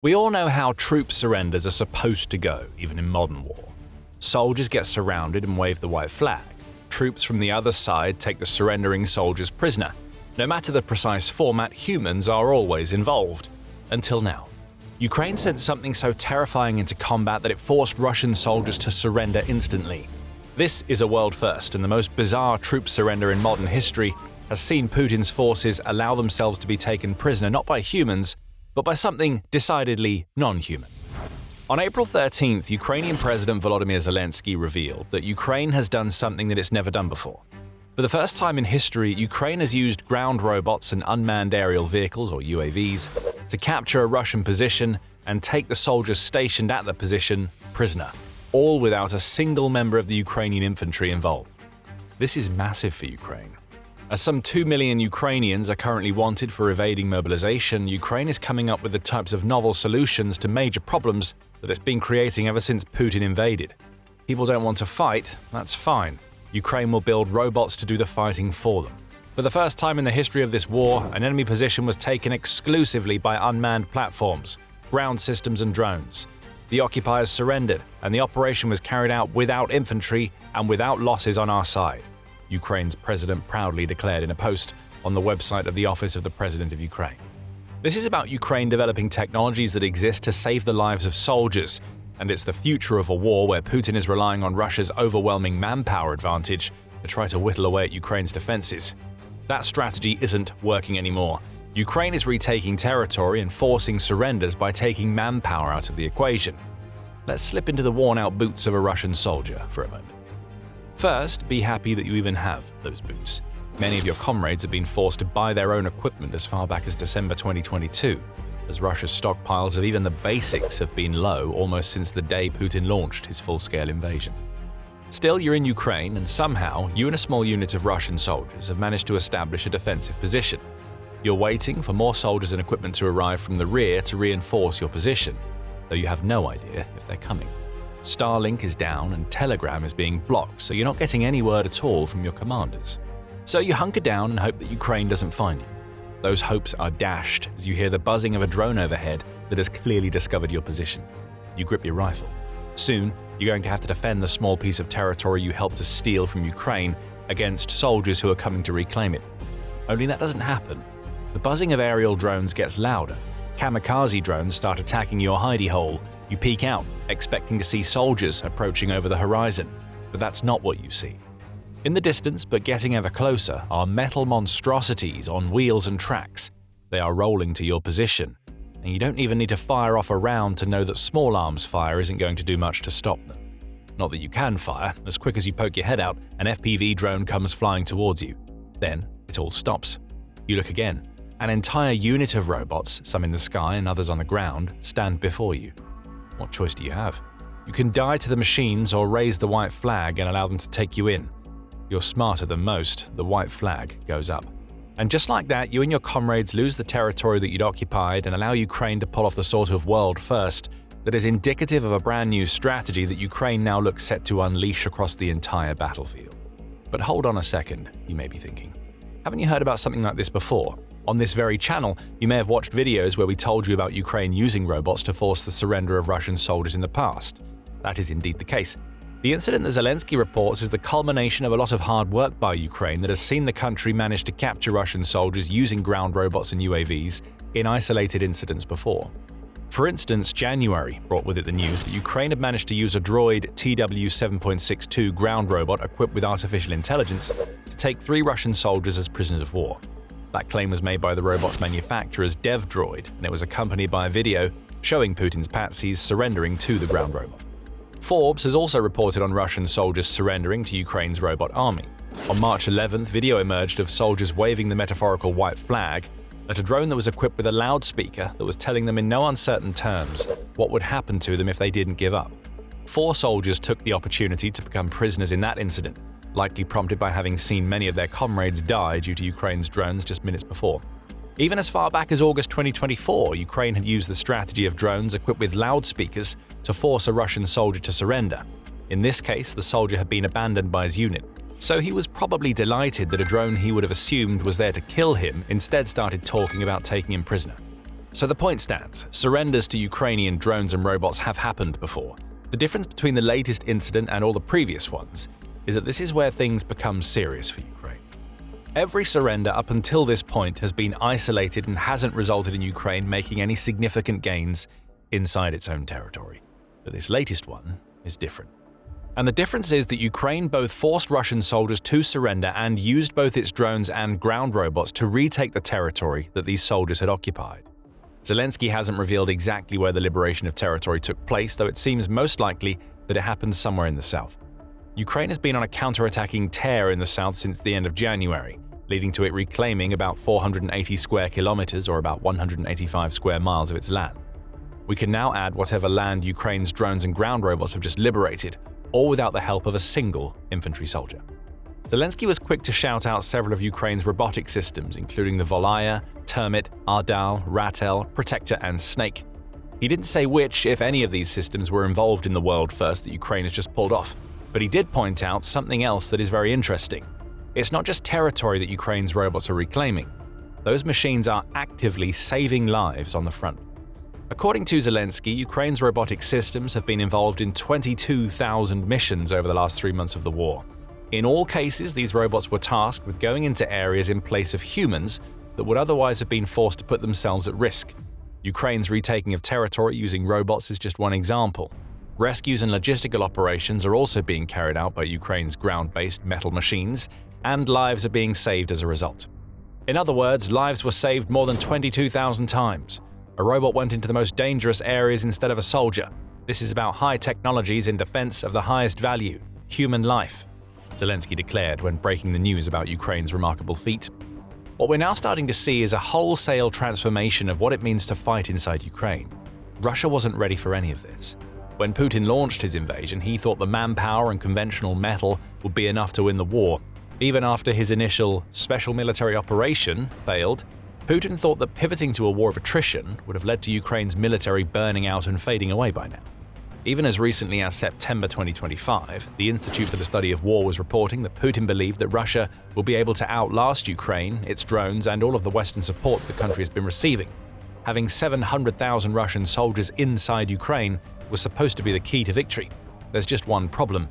We all know how troop surrenders are supposed to go, even in modern war. Soldiers get surrounded and wave the white flag. Troops from the other side take the surrendering soldiers prisoner. No matter the precise format, humans are always involved. Until now. Ukraine sent something so terrifying into combat that it forced Russian soldiers to surrender instantly. This is a world first, and the most bizarre troop surrender in modern history has seen Putin's forces allow themselves to be taken prisoner not by humans, but by something decidedly non-human. On April 13th, Ukrainian President Volodymyr Zelenskyy revealed that Ukraine has done something that it's never done before. For the first time in history, Ukraine has used ground robots and unmanned aerial vehicles, or UAVs, to capture a Russian position and take the soldiers stationed at the position prisoner, all without a single member of the Ukrainian infantry involved. This is massive for Ukraine. As some 2 million Ukrainians are currently wanted for evading mobilization, Ukraine is coming up with the types of novel solutions to major problems that it's been creating ever since Putin invaded. People don't want to fight, that's fine. Ukraine will build robots to do the fighting for them. For the first time in the history of this war, an enemy position was taken exclusively by unmanned platforms, ground systems and drones. The occupiers surrendered, and the operation was carried out without infantry and without losses on our side, Ukraine's president proudly declared in a post on the website of the Office of the President of Ukraine. This is about Ukraine developing technologies that exist to save the lives of soldiers, and it's the future of a war where Putin is relying on Russia's overwhelming manpower advantage to try to whittle away at Ukraine's defenses. That strategy isn't working anymore. Ukraine is retaking territory and forcing surrenders by taking manpower out of the equation. Let's slip into the worn-out boots of a Russian soldier for a moment. First, be happy that you even have those boots. Many of your comrades have been forced to buy their own equipment as far back as December 2022, as Russia's stockpiles of even the basics have been low almost since the day Putin launched his full-scale invasion. Still, you're in Ukraine, and somehow you and a small unit of Russian soldiers have managed to establish a defensive position. You're waiting for more soldiers and equipment to arrive from the rear to reinforce your position, though you have no idea if they're coming. Starlink is down and Telegram is being blocked, so you're not getting any word at all from your commanders. So you hunker down and hope that Ukraine doesn't find you. Those hopes are dashed as you hear the buzzing of a drone overhead that has clearly discovered your position. You grip your rifle. Soon, you're going to have to defend the small piece of territory you helped to steal from Ukraine against soldiers who are coming to reclaim it. Only that doesn't happen. The buzzing of aerial drones gets louder. Kamikaze drones start attacking your hidey hole. You peek out, expecting to see soldiers approaching over the horizon, but that's not what you see. In the distance, but getting ever closer, are metal monstrosities on wheels and tracks. They are rolling to your position, and you don't even need to fire off a round to know that small arms fire isn't going to do much to stop them. Not that you can fire. As quick as you poke your head out, an FPV drone comes flying towards you. Then, it all stops. You look again. An entire unit of robots, some in the sky and others on the ground, stand before you. What choice do you have? You can die to the machines or raise the white flag and allow them to take you in. You're smarter than most. The white flag goes up. And just like that, you and your comrades lose the territory that you'd occupied and allow Ukraine to pull off the sort of world first that is indicative of a brand new strategy that Ukraine now looks set to unleash across the entire battlefield. But hold on a second, you may be thinking. Haven't you heard about something like this before? On this very channel, you may have watched videos where we told you about Ukraine using robots to force the surrender of Russian soldiers in the past. That is indeed the case. The incident that Zelenskyy reports is the culmination of a lot of hard work by Ukraine that has seen the country manage to capture Russian soldiers using ground robots and UAVs in isolated incidents before. For instance, January brought with it the news that Ukraine had managed to use a droid TW-7.62 ground robot equipped with artificial intelligence to take 3 Russian soldiers as prisoners of war. That claim was made by the robot's manufacturer's DevDroid, and it was accompanied by a video showing Putin's patsies surrendering to the ground robot. Forbes has also reported on Russian soldiers surrendering to Ukraine's robot army. On March 11th, video emerged of soldiers waving the metaphorical white flag at a drone that was equipped with a loudspeaker that was telling them in no uncertain terms what would happen to them if they didn't give up. 4 soldiers took the opportunity to become prisoners in that incident, likely prompted by having seen many of their comrades die due to Ukraine's drones just minutes before. Even as far back as August 2024, Ukraine had used the strategy of drones equipped with loudspeakers to force a Russian soldier to surrender. In this case, the soldier had been abandoned by his unit, so he was probably delighted that a drone he would have assumed was there to kill him instead started talking about taking him prisoner. So the point stands, surrenders to Ukrainian drones and robots have happened before. The difference between the latest incident and all the previous ones is that this is where things become serious for Ukraine. Every surrender up until this point has been isolated and hasn't resulted in Ukraine making any significant gains inside its own territory. But this latest one is different. And the difference is that Ukraine both forced Russian soldiers to surrender and used both its drones and ground robots to retake the territory that these soldiers had occupied. Zelenskyy hasn't revealed exactly where the liberation of territory took place, though it seems most likely that it happened somewhere in the south. Ukraine has been on a counter-attacking tear in the south since the end of January, leading to it reclaiming about 480 square kilometers or about 185 square miles of its land. We can now add whatever land Ukraine's drones and ground robots have just liberated, all without the help of a single infantry soldier. Zelenskyy was quick to shout out several of Ukraine's robotic systems, including the Volodymyr, Termit, Ardal, Ratel, Protector, and Snake. He didn't say which, if any of these systems were involved in the world first that Ukraine has just pulled off, but he did point out something else that is very interesting. It's not just territory that Ukraine's robots are reclaiming. Those machines are actively saving lives on the front. According to Zelenskyy, Ukraine's robotic systems have been involved in 22,000 missions over the last 3 months of the war. In all cases, these robots were tasked with going into areas in place of humans that would otherwise have been forced to put themselves at risk. Ukraine's retaking of territory using robots is just one example. Rescues and logistical operations are also being carried out by Ukraine's ground-based metal machines, and lives are being saved as a result. In other words, lives were saved more than 22,000 times. A robot went into the most dangerous areas instead of a soldier. This is about high technologies in defense of the highest value, human life, Zelenskyy declared when breaking the news about Ukraine's remarkable feat. What we're now starting to see is a wholesale transformation of what it means to fight inside Ukraine. Russia wasn't ready for any of this. When Putin launched his invasion, he thought the manpower and conventional metal would be enough to win the war. Even after his initial special military operation failed, Putin thought that pivoting to a war of attrition would have led to Ukraine's military burning out and fading away by now. Even as recently as September 2025, the Institute for the Study of War was reporting that Putin believed that Russia will be able to outlast Ukraine, its drones, and all of the Western support the country has been receiving. Having 700,000 Russian soldiers inside Ukraine was supposed to be the key to victory. There's just one problem.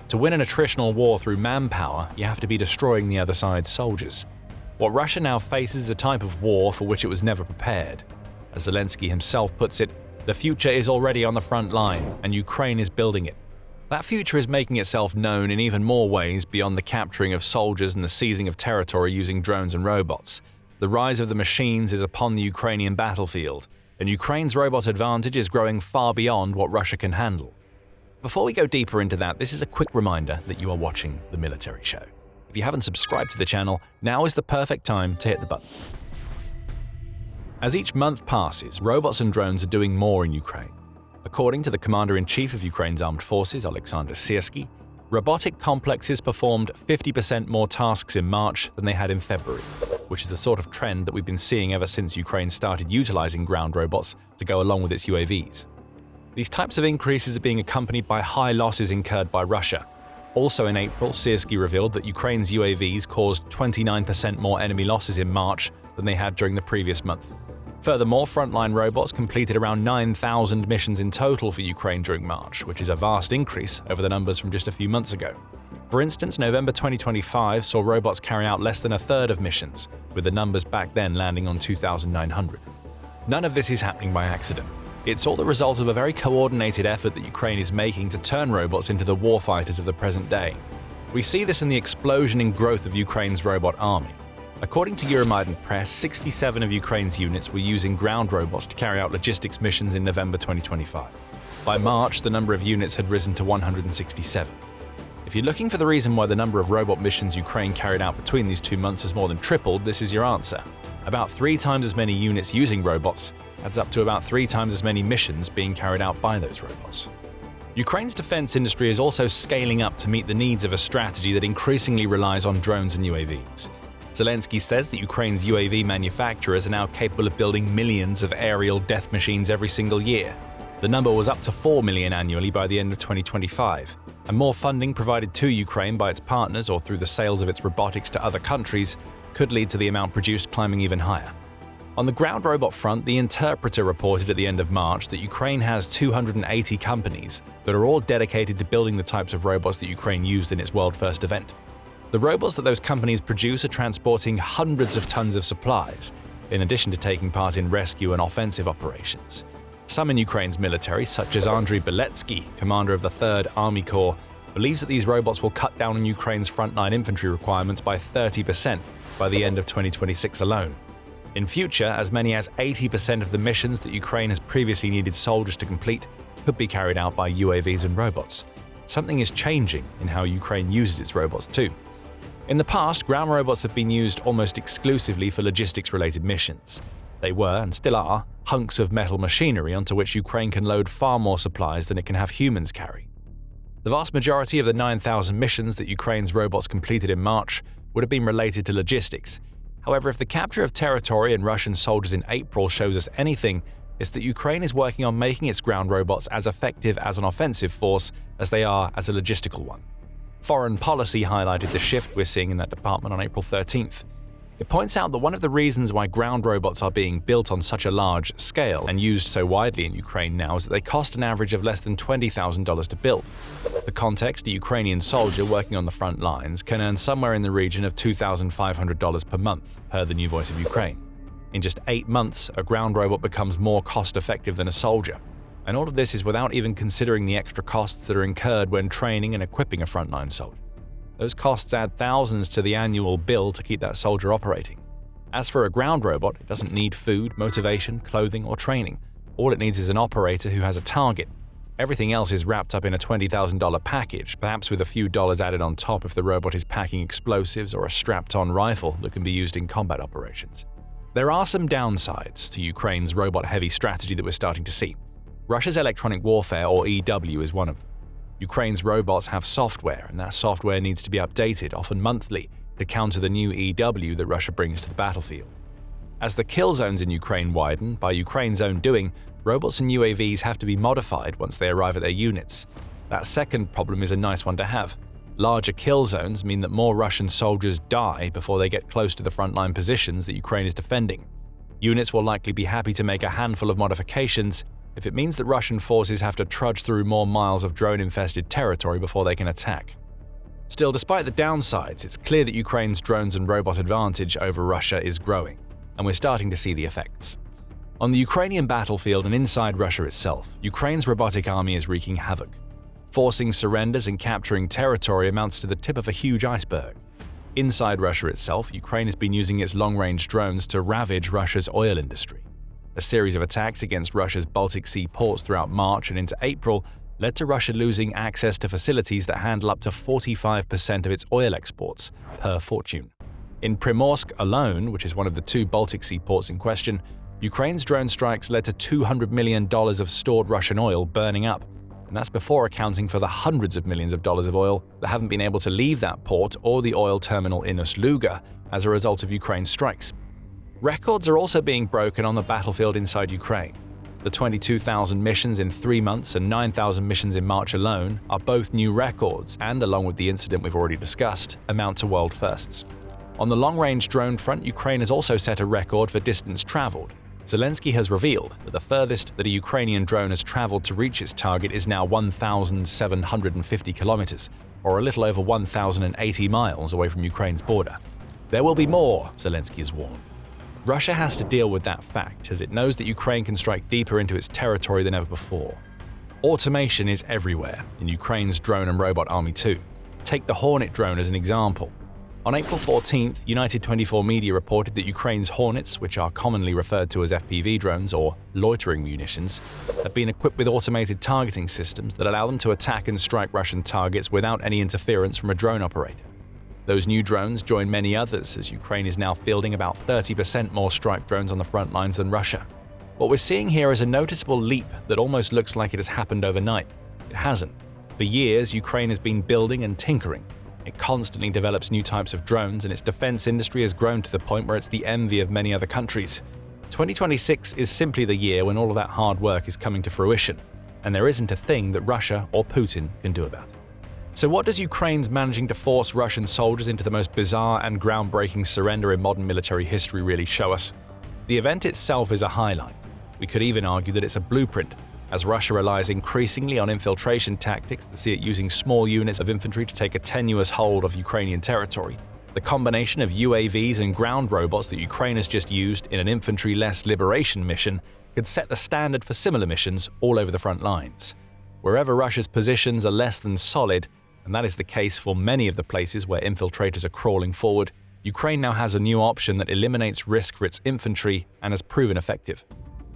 To win an attritional war through manpower, you have to be destroying the other side's soldiers. What Russia now faces is a type of war for which it was never prepared. As Zelenskyy himself puts it, the future is already on the front line, and Ukraine is building it. That future is making itself known in even more ways beyond the capturing of soldiers and the seizing of territory using drones and robots. The rise of the machines is upon the Ukrainian battlefield, and Ukraine's robot advantage is growing far beyond what Russia can handle. Before we go deeper into that, this is a quick reminder that you are watching The Military Show. If you haven't subscribed to the channel, now is the perfect time to hit the button. As each month passes, robots and drones are doing more in Ukraine. According to the Commander-in-Chief of Ukraine's Armed Forces, Oleksandr Syrskyi, robotic complexes performed 50% more tasks in March than they had in February, which is the sort of trend that we've been seeing ever since Ukraine started utilizing ground robots to go along with its UAVs. These types of increases are being accompanied by high losses incurred by Russia. Also in April, Syrskyi revealed that Ukraine's UAVs caused 29% more enemy losses in March than they had during the previous month. Furthermore, frontline robots completed around 9,000 missions in total for Ukraine during March, which is a vast increase over the numbers from just a few months ago. For instance, November 2025 saw robots carry out less than a third of missions, with the numbers back then landing on 2,900. None of this is happening by accident. It's all the result of a very coordinated effort that Ukraine is making to turn robots into the warfighters of the present day. We see this in the explosion in growth of Ukraine's robot army. According to Euromaidan Press, 67 of Ukraine's units were using ground robots to carry out logistics missions in November 2025. By March, the number of units had risen to 167. If you're looking for the reason why the number of robot missions Ukraine carried out between these 2 months has more than tripled, this is your answer. About 3 times as many units using robots adds up to about 3 times as many missions being carried out by those robots. Ukraine's defense industry is also scaling up to meet the needs of a strategy that increasingly relies on drones and UAVs. Zelenskyy says that Ukraine's UAV manufacturers are now capable of building millions of aerial death machines every single year. The number was up to 4 million annually by the end of 2025, and more funding provided to Ukraine by its partners or through the sales of its robotics to other countries could lead to the amount produced climbing even higher. On the ground robot front, the Interpreter reported at the end of March that Ukraine has 280 companies that are all dedicated to building the types of robots that Ukraine used in its world-first event. The robots that those companies produce are transporting hundreds of tons of supplies, in addition to taking part in rescue and offensive operations. Some in Ukraine's military, such as Andriy Beletsky, commander of the 3rd Army Corps, believes that these robots will cut down on Ukraine's frontline infantry requirements by 30% by the end of 2026 alone. In future, as many as 80% of the missions that Ukraine has previously needed soldiers to complete could be carried out by UAVs and robots. Something is changing in how Ukraine uses its robots too. In the past, ground robots have been used almost exclusively for logistics-related missions. They were, and still are, hunks of metal machinery onto which Ukraine can load far more supplies than it can have humans carry. The vast majority of the 9,000 missions that Ukraine's robots completed in March would have been related to logistics. However, if the capture of territory and Russian soldiers in April shows us anything, it's that Ukraine is working on making its ground robots as effective as an offensive force as they are as a logistical one. Foreign Policy highlighted the shift we're seeing in that department on April 13th. It points out that one of the reasons why ground robots are being built on such a large scale and used so widely in Ukraine now is that they cost an average of less than $20,000 to build. For context, a Ukrainian soldier working on the front lines can earn somewhere in the region of $2,500 per month, per the New Voice of Ukraine. In just 8 months, a ground robot becomes more cost-effective than a soldier. And all of this is without even considering the extra costs that are incurred when training and equipping a frontline soldier. Those costs add thousands to the annual bill to keep that soldier operating. As for a ground robot, it doesn't need food, motivation, clothing, or training. All it needs is an operator who has a target. Everything else is wrapped up in a $20,000 package, perhaps with a few dollars added on top if the robot is packing explosives or a strapped-on rifle that can be used in combat operations. There are some downsides to Ukraine's robot-heavy strategy that we're starting to see. Russia's electronic warfare, or EW, is one of them. Ukraine's robots have software, and that software needs to be updated, often monthly, to counter the new EW that Russia brings to the battlefield. As the kill zones in Ukraine widen, by Ukraine's own doing, robots and UAVs have to be modified once they arrive at their units. That second problem is a nice one to have. Larger kill zones mean that more Russian soldiers die before they get close to the frontline positions that Ukraine is defending. Units will likely be happy to make a handful of modifications if it means that Russian forces have to trudge through more miles of drone-infested territory before they can attack. Still, despite the downsides, it's clear that Ukraine's drones and robot advantage over Russia is growing, and we're starting to see the effects. On the Ukrainian battlefield and inside Russia itself, Ukraine's robotic army is wreaking havoc. Forcing surrenders and capturing territory amounts to the tip of a huge iceberg. Inside Russia itself, Ukraine has been using its long-range drones to ravage Russia's oil industry. A series of attacks against Russia's Baltic Sea ports throughout March and into April led to Russia losing access to facilities that handle up to 45% of its oil exports, per Fortune. In Primorsk alone, which is one of the 2 Baltic Sea ports in question, Ukraine's drone strikes led to $200 million of stored Russian oil burning up, and that's before accounting for the hundreds of millions of dollars of oil that haven't been able to leave that port or the oil terminal in Ust-Luga as a result of Ukraine's strikes. Records are also being broken on the battlefield inside Ukraine. The 22,000 missions in 3 months and 9,000 missions in March alone are both new records and, along with the incident we've already discussed, amount to world firsts. On the long-range drone front, Ukraine has also set a record for distance traveled. Zelenskyy has revealed that the furthest that a Ukrainian drone has traveled to reach its target is now 1,750 kilometers, or a little over 1,080 miles away from Ukraine's border. There will be more, Zelenskyy has warned. Russia has to deal with that fact, as it knows that Ukraine can strike deeper into its territory than ever before. Automation is everywhere, in Ukraine's drone and robot army too. Take the Hornet drone as an example. On April 14th, United 24 Media reported that Ukraine's Hornets, which are commonly referred to as FPV drones or loitering munitions, have been equipped with automated targeting systems that allow them to attack and strike Russian targets without any interference from a drone operator. Those new drones join many others, as Ukraine is now fielding about 30% more strike drones on the front lines than Russia. What we're seeing here is a noticeable leap that almost looks like it has happened overnight. It hasn't. For years, Ukraine has been building and tinkering. It constantly develops new types of drones, and its defense industry has grown to the point where it's the envy of many other countries. 2026 is simply the year when all of that hard work is coming to fruition, and there isn't a thing that Russia or Putin can do about it. So what does Ukraine's managing to force Russian soldiers into the most bizarre and groundbreaking surrender in modern military history really show us? The event itself is a highlight. We could even argue that it's a blueprint, as Russia relies increasingly on infiltration tactics that see it using small units of infantry to take a tenuous hold of Ukrainian territory. The combination of UAVs and ground robots that Ukraine has just used in an infantry-less liberation mission could set the standard for similar missions all over the front lines. Wherever Russia's positions are less than solid, and that is the case for many of the places where infiltrators are crawling forward, Ukraine now has a new option that eliminates risk for its infantry and has proven effective.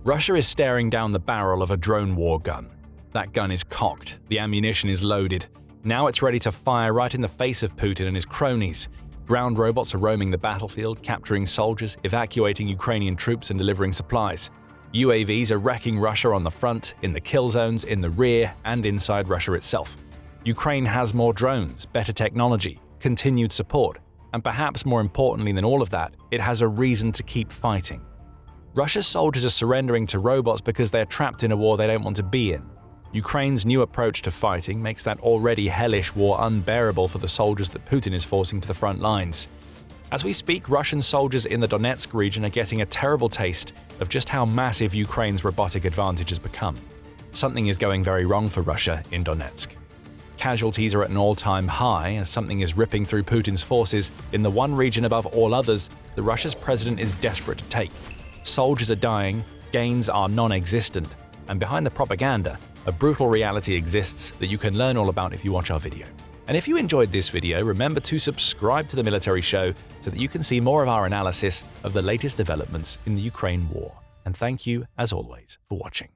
Russia is staring down the barrel of a drone war gun. That gun is cocked, the ammunition is loaded. Now it's ready to fire right in the face of Putin and his cronies. Ground robots are roaming the battlefield, capturing soldiers, evacuating Ukrainian troops and delivering supplies. UAVs are wrecking Russia on the front, in the kill zones, in the rear, and inside Russia itself. Ukraine has more drones, better technology, continued support, and perhaps more importantly than all of that, it has a reason to keep fighting. Russia's soldiers are surrendering to robots because they are trapped in a war they don't want to be in. Ukraine's new approach to fighting makes that already hellish war unbearable for the soldiers that Putin is forcing to the front lines. As we speak, Russian soldiers in the Donetsk region are getting a terrible taste of just how massive Ukraine's robotic advantage has become. Something is going very wrong for Russia in Donetsk. Casualties are at an all-time high as something is ripping through Putin's forces in the one region above all others that Russia's president is desperate to take. Soldiers are dying, gains are non-existent, and behind the propaganda, a brutal reality exists that you can learn all about if you watch our video. And if you enjoyed this video, remember to subscribe to The Military Show so that you can see more of our analysis of the latest developments in the Ukraine war. And thank you, as always, for watching.